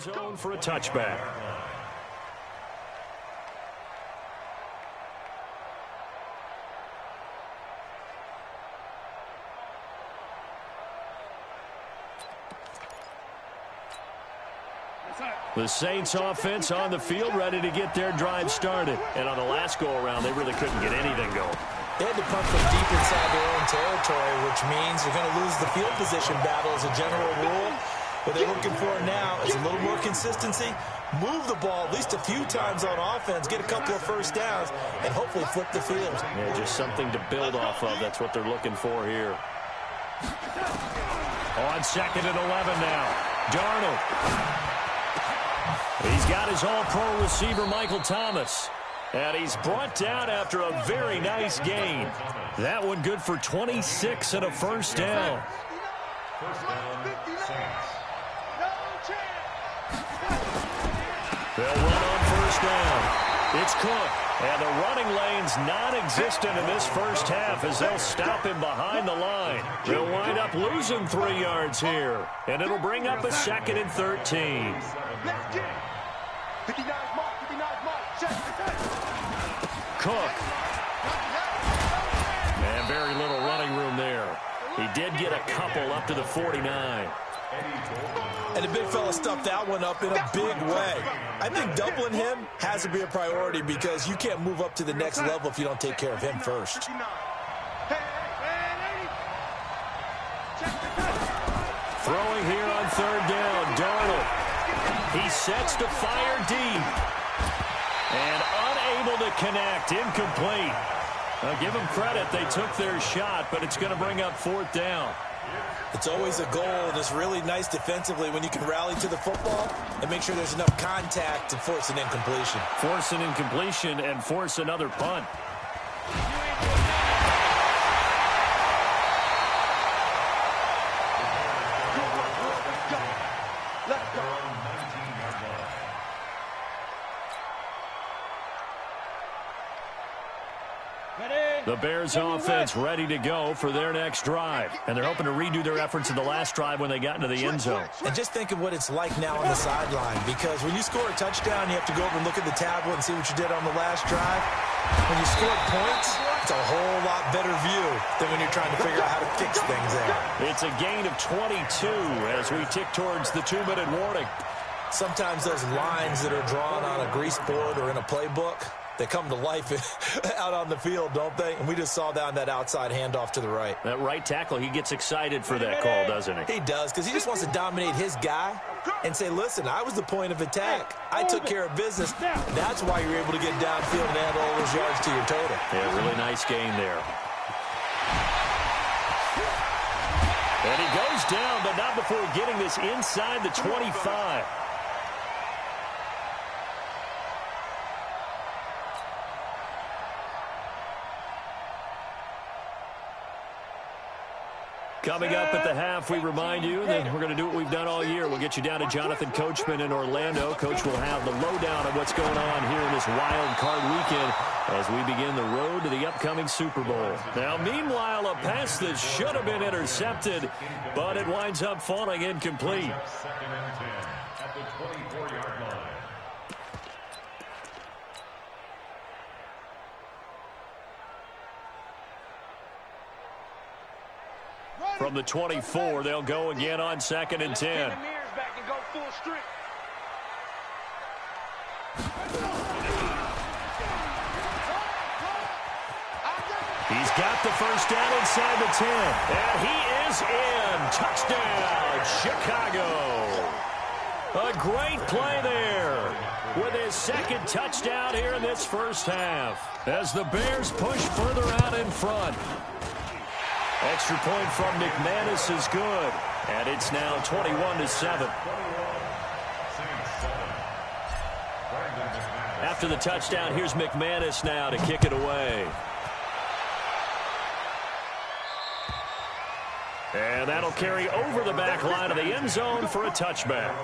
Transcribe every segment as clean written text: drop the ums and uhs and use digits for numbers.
zone for a touchback. The Saints offense on the field, ready to get their drive started. And on the last go-around, they really couldn't get anything going. They had to punt from deep inside their own territory, which means they're going to lose the field position battle as a general rule. What they're looking for now is a little more consistency, move the ball at least a few times on offense, get a couple of first downs, and hopefully flip the field. Yeah, just something to build off of. That's what they're looking for here. On 2nd and 11 now. Darnold. He's got his all-pro receiver, Michael Thomas. And he's brought down after a very nice gain. That one good for 26 and a first down. They'll run on first down. It's Cook. And the running lane's non-existent in this first half as they'll stop him behind the line. They'll wind up losing 3 yards here. And it'll bring up a 2nd and 13. Cook. And very little running room there. He did get a couple up to the 49. And the big fella stuffed that one up in a big way. I think doubling him has to be a priority because you can't move up to the next level if you don't take care of him first. Throwing here on 3rd down, Darnold. He sets to fire deep. And unable to connect, incomplete. Now give them credit, they took their shot, but it's going to bring up 4th down. It's always a goal, and it's really nice defensively when you can rally to the football and make sure there's enough contact to force an incompletion. Force an incompletion and force another punt. The Bears offense ready to go for their next drive. And they're hoping to redo their efforts in the last drive when they got into the end zone. And just think of what it's like now on the sideline, because when you score a touchdown, you have to go over and look at the tablet and see what you did on the last drive. When you score points, it's a whole lot better view than when you're trying to figure out how to fix things there. It's a gain of 22 as we tick towards the 2-minute warning. Sometimes those lines that are drawn on a grease board or in a playbook, they come to life out on the field, don't they? And we just saw down that outside handoff to the right. That right tackle, he gets excited for that call, doesn't he? He does, because he just wants to dominate his guy and say, listen, I was the point of attack. I took care of business. That's why you're able to get downfield and add all those yards to your total. Yeah, really nice gain there. And he goes down, but not before getting this inside the 25. Coming up at the half, we remind you that we're going to do what we've done all year. We'll get you down to Jonathan Coachman in Orlando. Coach will have the lowdown of what's going on here in this wild card weekend as we begin the road to the upcoming Super Bowl. Now, meanwhile, a pass that should have been intercepted, but it winds up falling incomplete. At the 24-yard line. From the 24, they'll go again on 2nd and 10. He's got the first down inside the 10. And he is in. Touchdown, Chicago. A great play there with his 2nd touchdown here in this first half as the Bears push further out in front. Extra point from McManus is good, and it's now 21-7. After the touchdown, here's McManus now to kick it away. And that'll carry over the back line of the end zone for a touchback.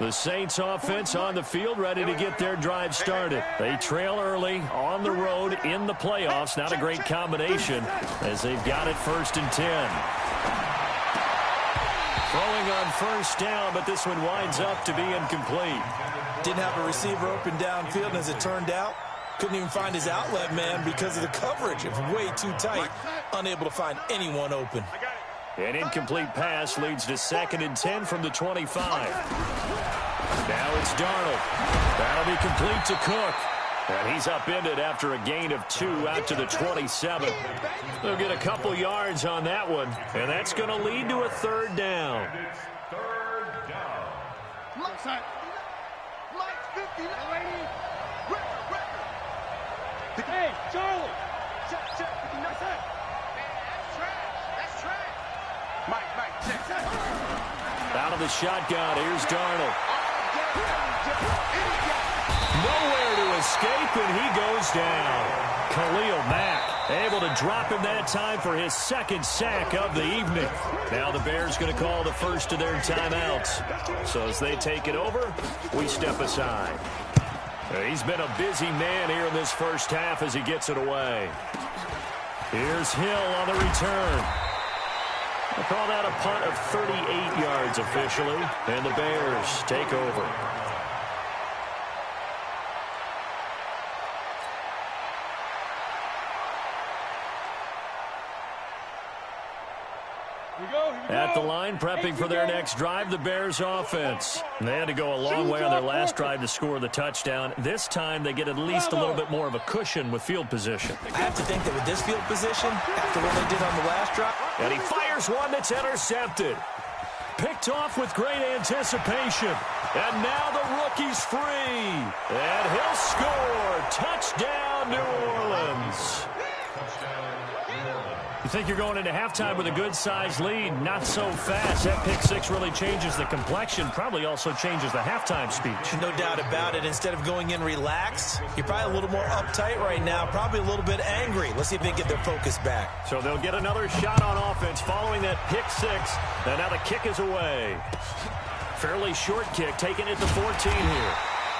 The Saints offense on the field, ready to get their drive started. They trail early on the road in the playoffs. Not a great combination as they've got it 1st and 10. Throwing on 1st down, but this one winds up to be incomplete. Didn't have a receiver open downfield, and as it turned out, couldn't even find his outlet man because of the coverage. It was way too tight, unable to find anyone open. An incomplete pass leads to 2nd and 10 from the 25. Now it's Darnold. That'll be complete to Cook. And he's upended after a gain of 2 out to the 27. They'll get a couple yards on that one, and that's going to lead to a 3rd down. Hey, Charlie! Out of the shotgun, here's Darnold. Nowhere to escape, and he goes down. Khalil Mack able to drop him that time for his 2nd sack of the evening. Now the Bears going to call the first of their timeouts. So as they take it over, we step aside. He's been a busy man here in this first half as he gets it away. Here's Hill on the return. We'll call that a punt of 38 yards officially, and the Bears take over. At the line, prepping for their next drive, the Bears offense. They had to go a long way on their last drive to score the touchdown. This time, they get at least a little bit more of a cushion with field position. I have to think that with this field position, after what they did on the last drive. And he fires one that's intercepted. Picked off with great anticipation. And now the rookie's free. And he'll score. Touchdown, New Orleans. You think you're going into halftime with a good-sized lead. Not so fast. That pick six really changes the complexion. Probably also changes the halftime speech. No doubt about it. Instead of going in relaxed, you're probably a little more uptight right now. Probably a little bit angry. Let's see if they can get their focus back. So they'll get another shot on offense following that pick six. And now the kick is away. Fairly short kick, taking it to 14 here.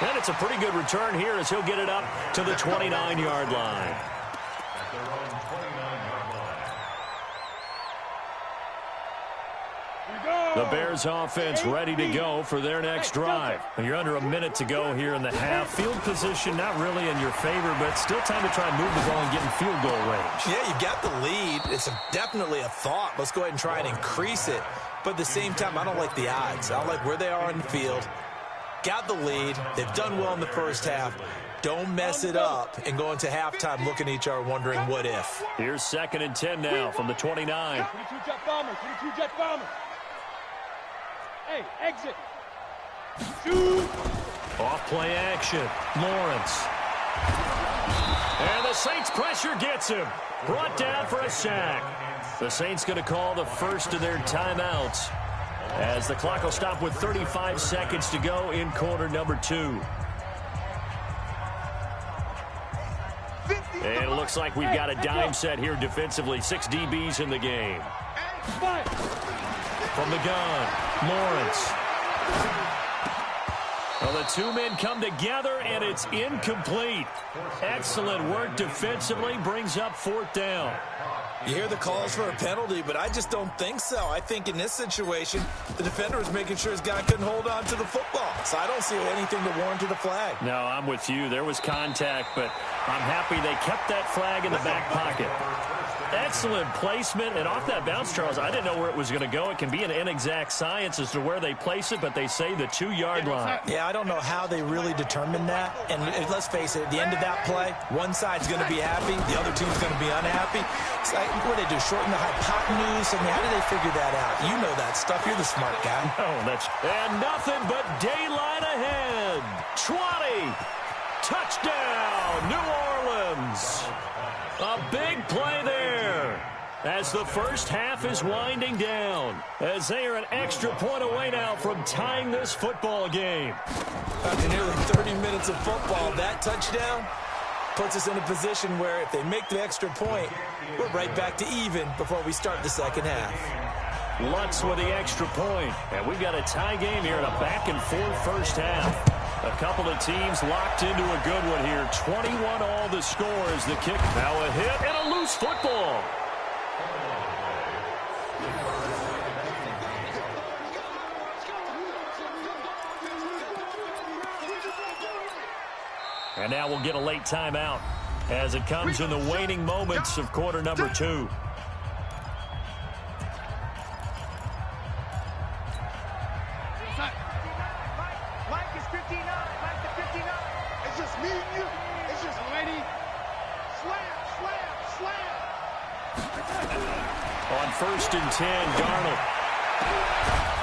And it's a pretty good return here as he'll get it up to the 29-yard line. The Bears offense ready to go for their next drive. You're under a minute to go here in the half. Field position not really in your favor, but still time to try and move the ball and get in field goal range. Yeah, you got the lead. It's definitely a thought. Let's go ahead and try and increase it. But at the same time, I don't like the odds. I don't like where they are on the field. Got the lead. They've done well in the first half. Don't mess it up and go into halftime looking at each other wondering what if. Here's 2nd and 10 now from the 29. 22 jet bombers, 22 jet bombers. Hey, exit. Shoot. Off play action. Lawrence. And the Saints pressure gets him. Brought down for a sack. The Saints going to call the first of their timeouts as the clock will stop with 35 seconds to go in quarter number 2. And it looks like we've got a dime set here defensively. 6 DBs in the game. From the gun, Lawrence. Well, the two men come together, and it's incomplete. Excellent work defensively, brings up 4th down. You hear the calls for a penalty, but I just don't think so. I think in this situation, the defender was making sure his guy couldn't hold on to the football. So I don't see anything to warrant to the flag. No, I'm with you. There was contact, but I'm happy they kept that flag in the back pocket. Excellent placement, and off that bounce, Charles, I didn't know where it was going to go. It can be an inexact science as to where they place it, but they say the 2-yard line. Yeah, I don't know how they really determined that. And let's face it, at the end of that play, one side's going to be happy, the other team's going to be unhappy. It's like, what do they do, shorten the hypotenuse? I mean, how do they figure that out? You know that stuff. You're the smart guy. No, that's... And nothing but daylight ahead. 20. Touchdown, New Orleans. A big play there as the first half is winding down, as they are an extra point away now from tying this football game. After nearly 30 minutes of football, that touchdown puts us in a position where if they make the extra point, we're right back to even before we start the second half. Lutz with the extra point. And we've got a tie game here in a back-and-forth first half. A couple of teams locked into a good one here. 21 all the score as the kick. Now a hit and a loose football. And now we'll get a late timeout as it comes in the waning moments of quarter number 2. Mike is 59. Mike the 59. It's just me and you. It's just Lenny. Slam, slam, slam. On 1st and 10, Darnold.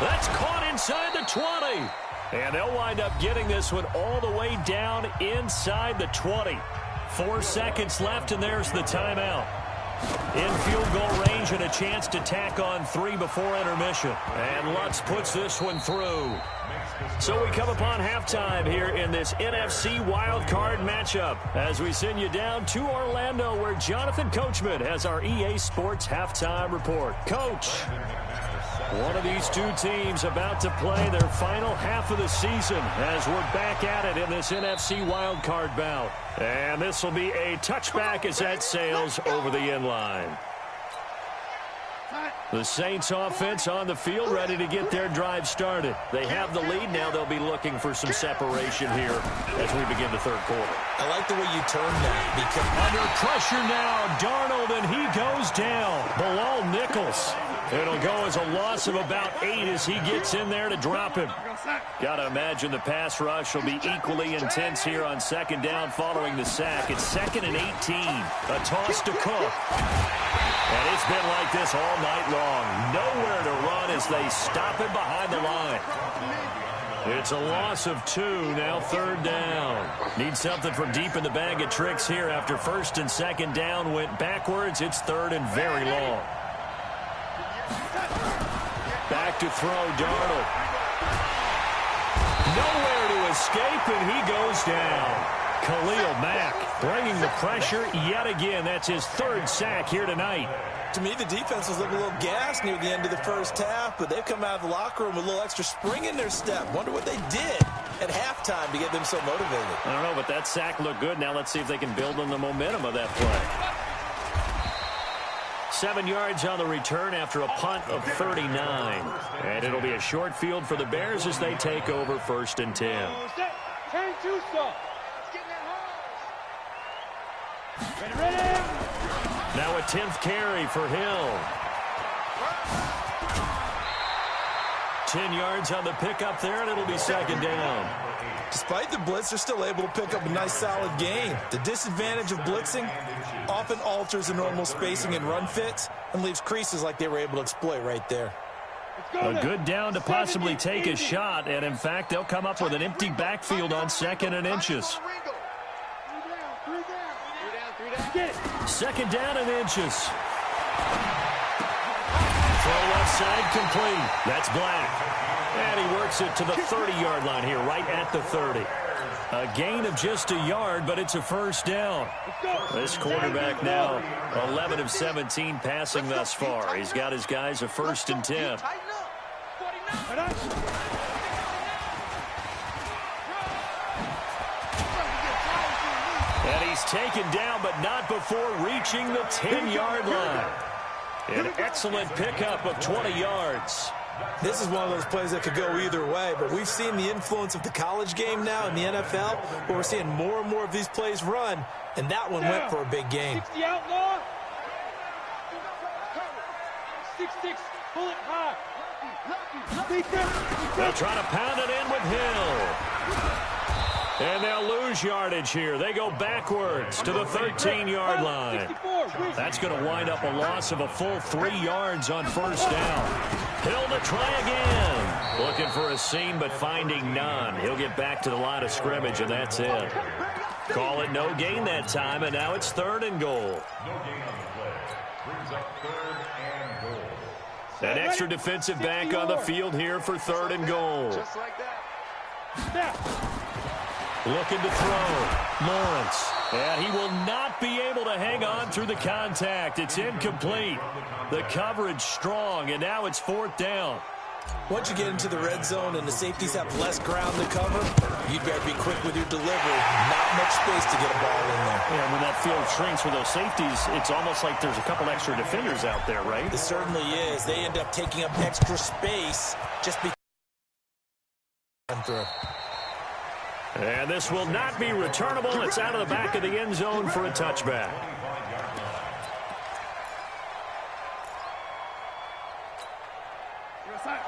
That's caught inside the 20. And they'll wind up getting this one all the way down inside the 20. 4 seconds left, and there's the timeout. In field goal range and a chance to tack on 3 before intermission. And Lutz puts this one through. So we come upon halftime here in this NFC wildcard matchup as we send you down to Orlando where Jonathan Coachman has our EA Sports halftime report. Coach, one of these two teams about to play their final half of the season as we're back at it in this NFC wildcard bout. And this will be a touchback as that sails over the end line. The Saints offense on the field ready to get their drive started. They have the lead. Now they'll be looking for some separation here as we begin the third quarter. I like the way you turned that. Because under pressure now, Darnold, and he goes down. Bilal Nichols. It'll go as a loss of about 8 as he gets in there to drop him. Got to imagine the pass rush will be equally intense here on 2nd down following the sack. It's 2nd and 18. A toss to Cook. And it's been like this all night long. Nowhere to run as they stop him behind the line. It's a loss of 2, now 3rd down. Need something from deep in the bag of tricks here after 1st and 2nd down went backwards. It's 3rd and very long. Back to throw, Darnold. Nowhere to escape, and he goes down. Khalil Mack bringing the pressure yet again. That's his 3rd sack here tonight. to me, the defense was looking a little gassed near the end of the first half, but they've come out of the locker room with a little extra spring in their step. Wonder what they did at halftime to get them so motivated. I don't know, but that sack looked good. Now let's see if they can build on the momentum of that play. 7 yards on the return after a punt of 39. And it'll be a short field for the Bears as they take over 1st and 10. Ready? Now a 10th carry for Hill. 10 yards on the pickup there, and it'll be 2nd down. Despite the blitz, they're still able to pick up a nice, solid gain. The disadvantage of blitzing often alters the normal spacing and run fits and leaves creases like they were able to exploit right there. A good down to possibly take a shot, and in fact, they'll come up with an empty backfield on 2nd and inches. 2nd down and inches. Throw left side complete. That's Black. And he works it to the 30-yard line here, right at the 30. A gain of just a yard, but it's a 1st down. This quarterback now 11 of 17 passing thus far. He's got his guys a 1st and 10. And he's taken down, but not before reaching the 10-yard line. An excellent pickup of 20 yards. This is one of those plays that could go either way, but we've seen the influence of the college game now in the NFL, where we're seeing more and more of these plays run, and that one went for a big gain. 60 outlaw. 6-6, pull it high. They'll try to pound it in with Hill. And they'll lose yardage here. They go backwards to the 13-yard line. That's going to wind up a loss of a full 3 yards on 1st down. Hill to try again. Looking for a seam, but finding none. He'll get back to the line of scrimmage, and that's it. Call it no gain that time, and now it's 3rd and goal. An extra defensive back on the field here for 3rd and goal. Looking to throw. Lawrence And he will not be able to hang on through the contact. It's incomplete. The coverage strong, and now it's 4th down. Once you get into the red zone and the safeties have less ground to cover, you'd better be quick with your delivery. Not much space to get a ball in there. Yeah, when that field shrinks with those safeties, it's almost like there's a couple extra defenders out there, right? It certainly is. They end up taking up extra space just because through. And this will not be returnable. It's out of the back of the end zone for a touchback.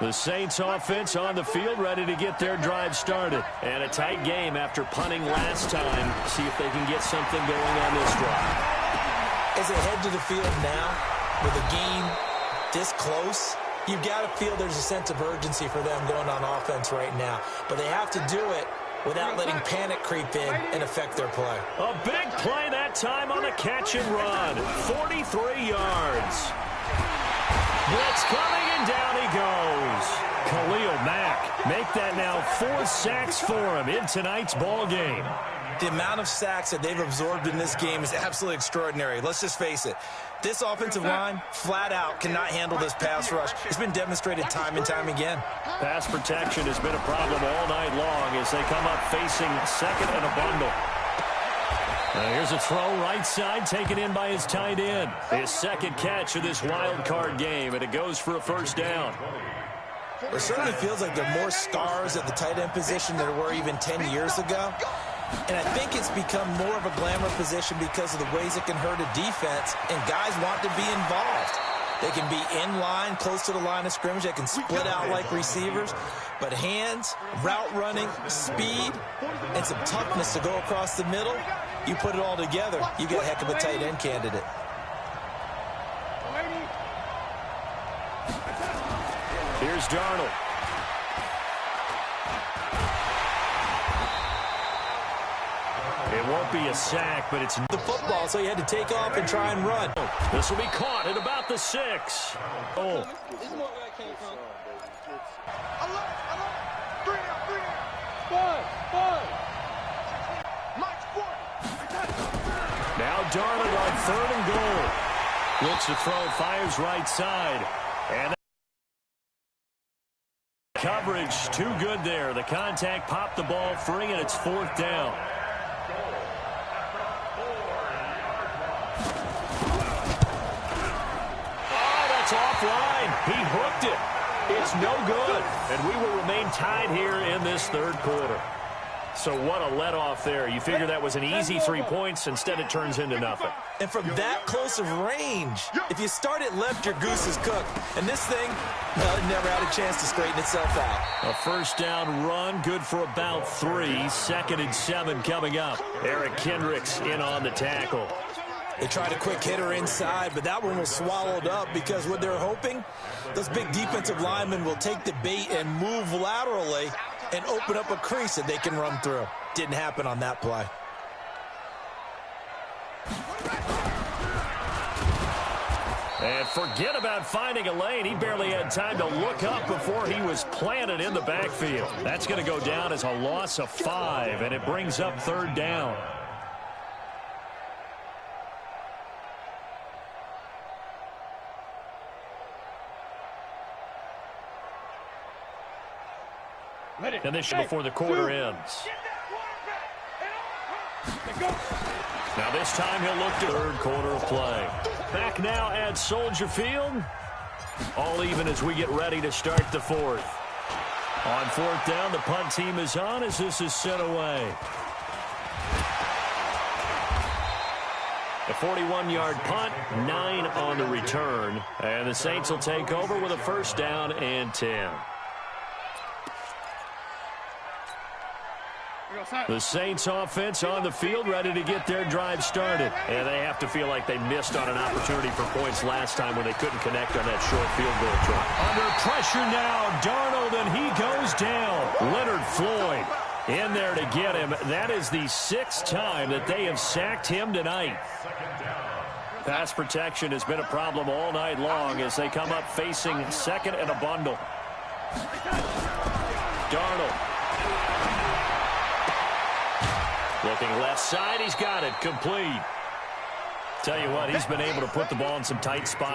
The Saints offense on the field, ready to get their drive started. And a tight game after punting last time. See if they can get something going on this drive. As they head to the field now, with a game this close, you've got to feel there's a sense of urgency for them going on offense right now. But they have to do it without letting panic creep in and affect their play. A big play that time on the catch and run. 43 yards. Blitz coming, and down he goes. Khalil Mack make that now 4 sacks for him in tonight's ball game. The amount of sacks that they've absorbed in this game is absolutely extraordinary. Let's just face it. This offensive line, flat out, cannot handle this pass rush. It's been demonstrated time and time again. Pass protection has been a problem all night long as they come up facing second and a bundle. Here's a throw right side taken in by his tight end. His second catch of this wild card game, and it goes for a 1st down. It certainly feels like there are more stars at the tight end position than there were even 10 years ago. And I think it's become more of a glamour position because of the ways it can hurt a defense, and guys want to be involved. They can be in line, close to the line of scrimmage. They can split out like receivers. But hands, route running, speed, and some toughness to go across the middle, you put it all together, you get a heck of a tight end candidate. Here's Darnold. It won't be a sack, but it's the football, so he had to take off and try and run. This will be caught at about the 6. Oh. Now Darnold on 3rd and goal. Looks to throw, fires right side. And coverage too good there. The contact popped the ball free, and it's 4th down. Oh, that's offline. He hooked it. It's no good. And we will remain tied here in this 3rd quarter. So what a let-off there. You figure that was an easy 3 points. Instead, it turns into nothing. And from that close of range, if you start it left, your goose is cooked. And this thing, well, it never had a chance to straighten itself out. A 1st down run, good for about 3. 2nd and 7 coming up. Eric Kendricks in on the tackle. They tried a quick hitter inside, but that one was swallowed up because what they're hoping, those big defensive linemen will take the bait and move laterally and open up a crease that they can run through. Didn't happen on that play. And forget about finding a lane. He barely had time to look up before he was planted in the backfield. That's going to go down as a loss of 5, and it brings up 3rd down. And this before the quarter ends. Now this time he'll look to 3rd quarter of play. Back now at Soldier Field. All even as we get ready to start the 4th. On 4th down, the punt team is on as this is sent away. A 41-yard punt, 9 on the return. And the Saints will take over with a 1st down and 10. The Saints offense on the field, ready to get their drive started. And they have to feel like they missed on an opportunity for points last time when they couldn't connect on that short field goal try. Under pressure now, Darnold, and he goes down. Leonard Floyd in there to get him. That is the 6th time that they have sacked him tonight. Pass protection has been a problem all night long as they come up facing 2nd and a bundle. Darnold. Looking left side, he's got it, complete. Tell you what, he's been able to put the ball in some tight spots